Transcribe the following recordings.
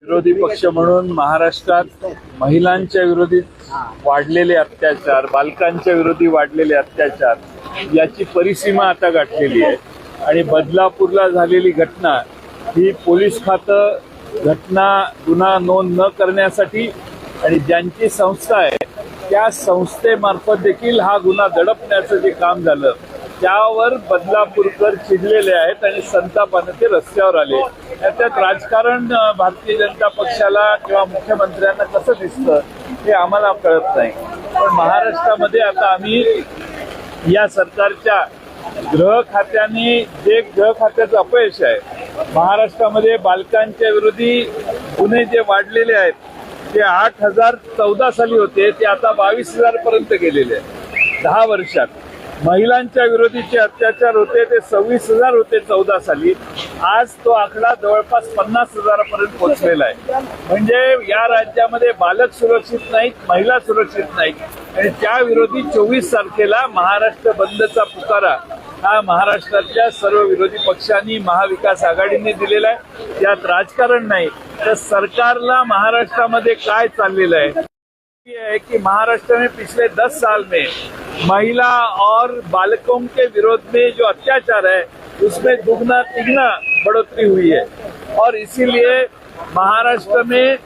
विरोधी पक्ष म्हणून महाराष्ट्रात महिलांच्या विरोधी वाढलेले अत्याचार, बालकांच्या विरोधी वाढलेले अत्याचार याची परिसीमा आता गाठलेली आहे. आणि बदलापूरला झालेली घटना ही पोलीस खातं गुन्हा नोंद न करण्यासाठी आणि ज्यांची संस्था आहे त्या संस्थेमार्फत देखील हा गुन्हा दडपण्याचं जे काम झालं त्यावर बदलापूरकर चिडलेले आहेत आणि संतापाने ते रस्त्यावर आले. त्यात राजकारण भारतीय जनता पक्षाला किंवा मुख्यमंत्र्यांना कसं दिसतं हे आम्हाला कळत नाही. पण महाराष्ट्रामध्ये आता आम्ही या सरकारच्या गृह खात्याने जे गृह खात्याचं अपयश आहे, महाराष्ट्रामध्ये बालकांच्या विरोधी गुन्हे जे वाढलेले आहेत ते 8,014 साली होते ते आता 22,000 पर्यंत गेलेले आहेत 10 वर्षात. महिलांच्या विरोधीचे अत्याचार होते ते 26,000 होते 14 साली, आज तो आकडा जवळपास 50,000 पर्यंत पोहोचलेला आहे. म्हणजे या राज्यामध्ये बालक सुरक्षित नाहीत, महिला सुरक्षित नाहीत आणि त्या विरोधी 24 तारखेला महाराष्ट्र बंदचा पुकारा हा महाराष्ट्रातल्या सर्व विरोधी पक्षांनी महाविकास आघाडीने दिलेला आहे. यात राजकारण नाही तर सरकारला महाराष्ट्रामध्ये काय चाललेलं आहे कि महाराष्ट्र में पिछले 10 साल में महिला और बालकों के विरोध में जो अत्याचार है उसमें दुगना तिगना बढ़ोतरी हुई है. और इसीलिए महाराष्ट्र में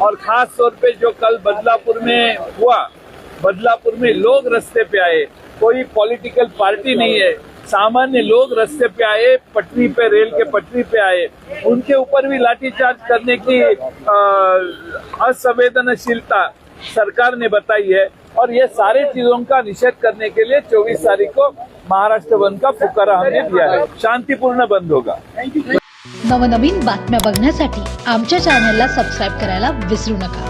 और खास तौर पे जो कल बदलापुर में हुआ, बदलापुर में लोग रास्ते पे आए, कोई पॉलिटिकल पार्टी नहीं है, सामान्य लोग रास्ते पे आए, पटरी पे, रेल के पटरी पे आए, उनके ऊपर भी लाठीचार्ज करने की असंवेदनशीलता सरकार ने बताई है. और ये सारे चीजों का निषेध करने के लिए 24 तारीख को महाराष्ट्र बंद का पुकारा हमने दिया है. शांतिपूर्ण बंद होगा. नवनवीन बातम्या बघण्यासाठी आमच्या चॅनलला सबस्क्राइब करायला विसरू नका.